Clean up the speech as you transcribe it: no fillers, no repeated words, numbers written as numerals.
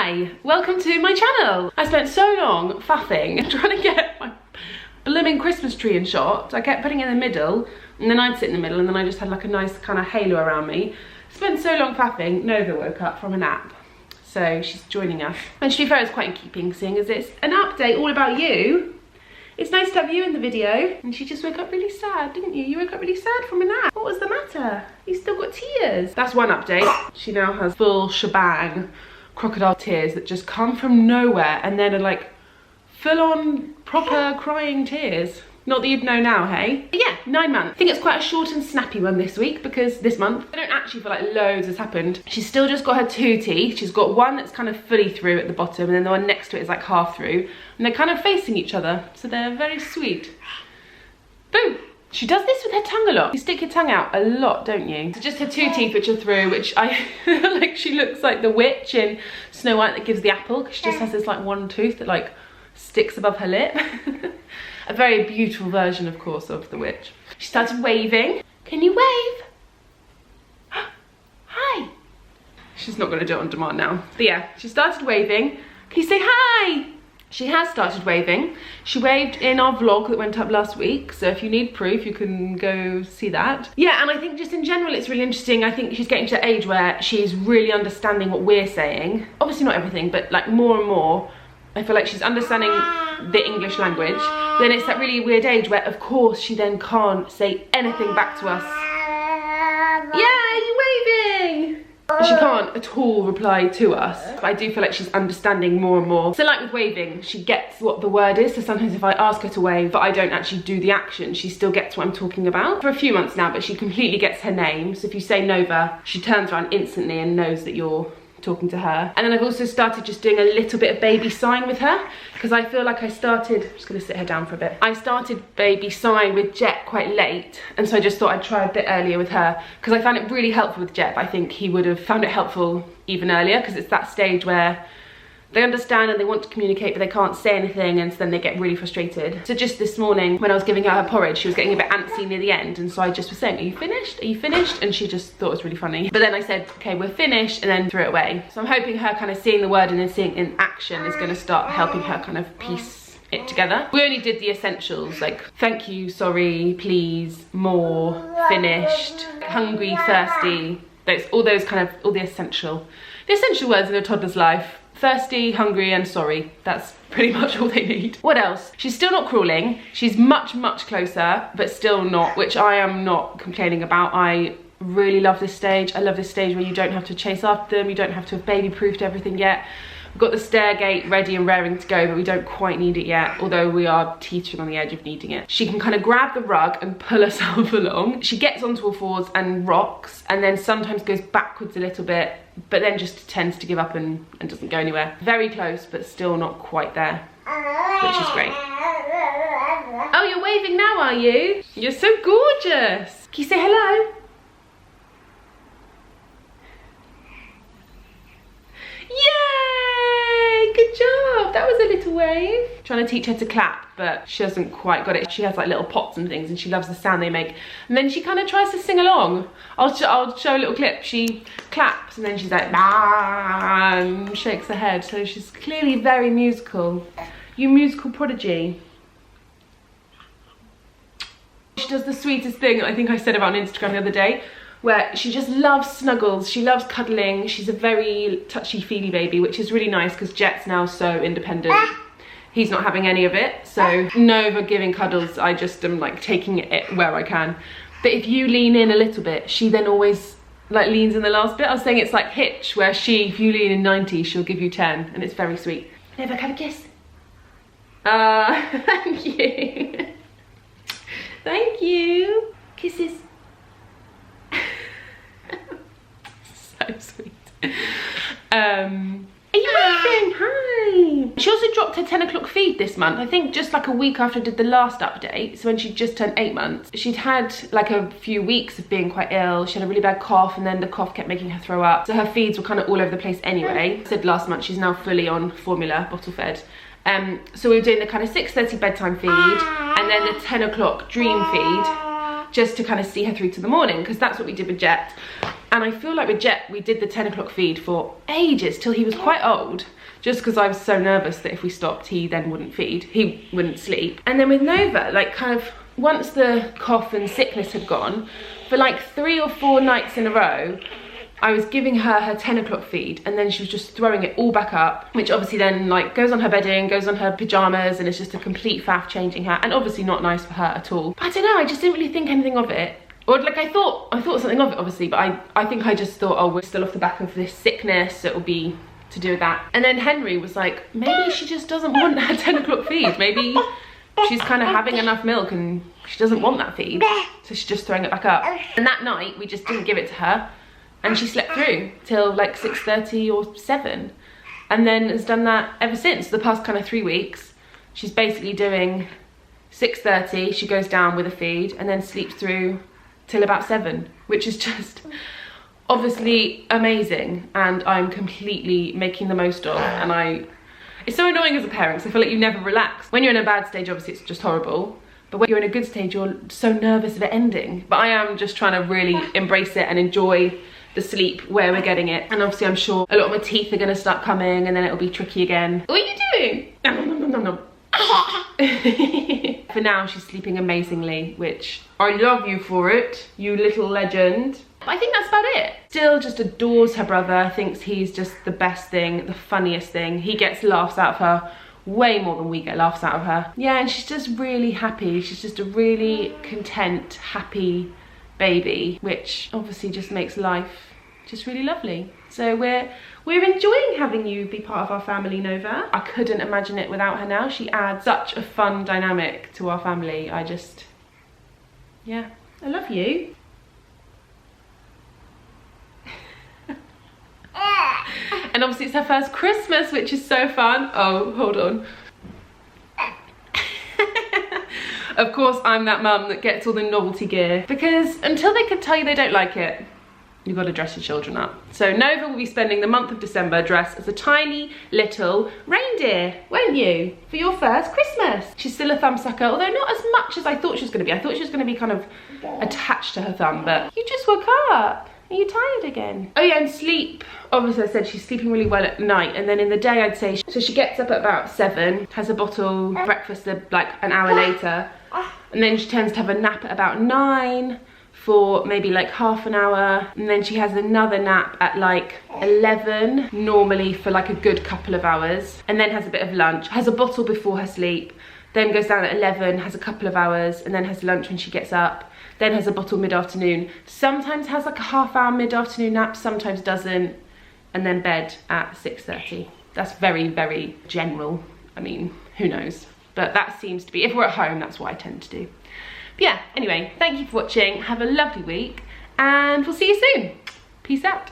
Hi, welcome to my channel. I spent so long faffing trying to get my blooming Christmas tree in shot. I kept putting it in the middle and then I'd sit in the middle and then I just had like a nice kind of halo around me. Spent so long faffing, Nova woke up from a nap. So she's joining us. And to be fair, it's quite in keeping, seeing as it's an update all about you. It's nice to have you in the video. And she just woke up really sad, didn't you? You woke up really sad from a nap. What was the matter? You still got tears. That's one update. She now has full shebang crocodile tears that just come from nowhere and then are like full on proper crying tears. Not that you'd know now, hey? But yeah, 9 months. I think it's quite a short and snappy one this week because this month, I don't actually feel like loads has happened. She's still just got her 2 teeth. She's got one that's kind of fully through at the bottom and then the one next to it is like half through. And they're kind of facing each other. So they're very sweet. Boom. She does this with her tongue a lot. You stick your tongue out a lot, don't you? So just her 2 teeth which are through, which I feel like she looks like the witch in Snow White that gives the apple because she just has this like one tooth that like sticks above her lip. A very beautiful version, of course, of the witch. She started waving. Can you wave? Hi. She's not going to do it on demand now. But yeah, she started waving. Can you say hi? She has started waving. She waved in our vlog that went up last week. So if you need proof, you can go see that. Yeah, and I think just in general, it's really interesting. I think she's getting to the age where she's really understanding what we're saying. Obviously not everything, but like more and more. I feel like she's understanding the English language. Then it's that really weird age where, of course, she then can't say anything back to us. Yeah, you waving? She can't at all reply to us. But I do feel like she's understanding more and more. So like with waving, she gets what the word is. So sometimes if I ask her to wave, but I don't actually do the action, she still gets what I'm talking about. For a few months now, but she completely gets her name. So if you say Nova, she turns around instantly and knows that you're talking to her. And then I've also started just doing a little bit of baby sign with her because I feel like I started, I'm just gonna sit her down for a bit. I started baby sign with Jet quite late and so I just thought I'd try a bit earlier with her because I found it really helpful with Jet. I think he would have found it helpful even earlier because it's that stage where they understand and they want to communicate but they can't say anything and so then they get really frustrated. So just this morning when I was giving her her porridge, she was getting a bit antsy near the end and so I just was saying, are you finished? Are you finished? And she just thought it was really funny. But then I said, okay, we're finished and then threw it away. So I'm hoping her kind of seeing the word and then seeing it in action is going to start helping her kind of piece it together. We only did the essentials like thank you, sorry, please, more, finished, hungry, thirsty. All those kind of, all the essential words in a toddler's life. Thirsty, hungry and sorry. That's pretty much all they need. What else? She's still not crawling. She's much, much closer, but still not, which I am not complaining about. I really love this stage. I love this stage where you don't have to chase after them. You don't have to have baby-proofed everything yet. We've got the stair gate ready and raring to go, but we don't quite need it yet, although we are teetering on the edge of needing it. She can kind of grab the rug and pull herself along. She gets onto all fours and rocks, and then sometimes goes backwards a little bit, but then just tends to give up and doesn't go anywhere. Very close, but still not quite there, which is great. Oh, you're waving now, are you? You're so gorgeous. Can you say hello? Yay! Good job. That was a little wave. Trying to teach her to clap, but she hasn't quite got it. She has like little pots and things and she loves the sound they make. And then she kind of tries to sing along. I'll show a little clip. She claps and then she's like, bah, and shakes her head. So she's clearly very musical. You musical prodigy. She does the sweetest thing I think I said about on Instagram the other day, where she just loves snuggles, she loves cuddling, she's a very touchy-feely baby, which is really nice because Jet's now so independent. He's not having any of it, so Nova giving cuddles, I just am like taking it where I can. But if you lean in a little bit, she then always like leans in the last bit. I was saying it's like Hitch, where if you lean in 90, she'll give you 10, and it's very sweet. Nova, have a kiss. Thank you. Thank you. Kisses. So sweet. Are you waving? Hi. She also dropped her 10 o'clock feed this month. I think just like a week after I did the last update. So when she just turned 8 months, she'd had like a few weeks of being quite ill. She had a really bad cough and then the cough kept making her throw up. So her feeds were kind of all over the place anyway. I said last month she's now fully on formula, bottle fed. So we were doing the kind of 6:30 bedtime feed and then the 10 o'clock dream feed. just to kind of see her through to the morning, because that's what we did with Jet. And I feel like with Jet, we did the 10 o'clock feed for ages, till he was quite old, just because I was so nervous that if we stopped, he then wouldn't feed, he wouldn't sleep. And then with Nova, like kind of once the cough and sickness had gone, for like 3 or 4 nights in a row, I was giving her her 10 o'clock feed, and then she was just throwing it all back up, which obviously then like goes on her bedding, goes on her pajamas, and it's just a complete faff changing her, and obviously not nice for her at all. But I don't know, I just didn't really think anything of it. Or like I thought something of it obviously, but I think I just thought, oh, we're still off the back of this sickness, so it will be to do with that. And then Henry was like, maybe she just doesn't want that 10 o'clock feed. Maybe she's kind of having enough milk and she doesn't want that feed, so she's just throwing it back up. And that night we just didn't give it to her, and she slept through till like 6:30 or 7, and then has done that ever since. The past kind of 3 weeks, she's basically doing 6:30, she goes down with a feed, and then sleeps through till about 7, which is just obviously amazing, and I'm completely making the most of. And it's so annoying as a parent, because I feel like you never relax. When you're in a bad stage, obviously it's just horrible, but when you're in a good stage, you're so nervous of it ending. But I am just trying to really embrace it and enjoy the sleep where we're getting it. And obviously I'm sure a lot of my teeth are going to start coming, and then it'll be tricky again. What are you doing? Nom, nom, nom, nom, nom. For now, she's sleeping amazingly, which I love you for it, you little legend. I think that's about it. Still just adores her brother, thinks he's just the best thing, the funniest thing. He gets laughs out of her way more than we get laughs out of her. Yeah, and she's just really happy. She's just a really content, happy baby, which obviously just makes life just really lovely. So we're enjoying having you be part of our family, Nova. I couldn't imagine it without her now. She adds such a fun dynamic to our family. Yeah, I love you. And obviously it's her first Christmas, which is so fun. Oh, hold on. Of course, I'm that mum that gets all the novelty gear, because until they can tell you they don't like it, you've got to dress your children up. So Nova will be spending the month of December dressed as a tiny little reindeer, won't you? For your first Christmas. She's still a thumb sucker, although not as much as I thought she was going to be. I thought she was going to be kind of attached to her thumb, but you just woke up. Are you tired again? Oh yeah, and sleep. Obviously I said she's sleeping really well at night, and then in the day I'd say, so she gets up at about 7, has a bottle breakfast like an hour later, and then she tends to have a nap at about 9 for maybe like half an hour, and then she has another nap at like 11, normally for like a good couple of hours, and then has a bit of lunch, has a bottle before her sleep, then goes down at 11, has a couple of hours, and then has lunch when she gets up, then has a bottle mid-afternoon, sometimes has like a half-hour mid-afternoon nap, sometimes doesn't, and then bed at 6:30. That's very, very general. I mean, who knows? But that seems to be, if we're at home, that's what I tend to do. But yeah, anyway, thank you for watching. Have a lovely week, and we'll see you soon. Peace out.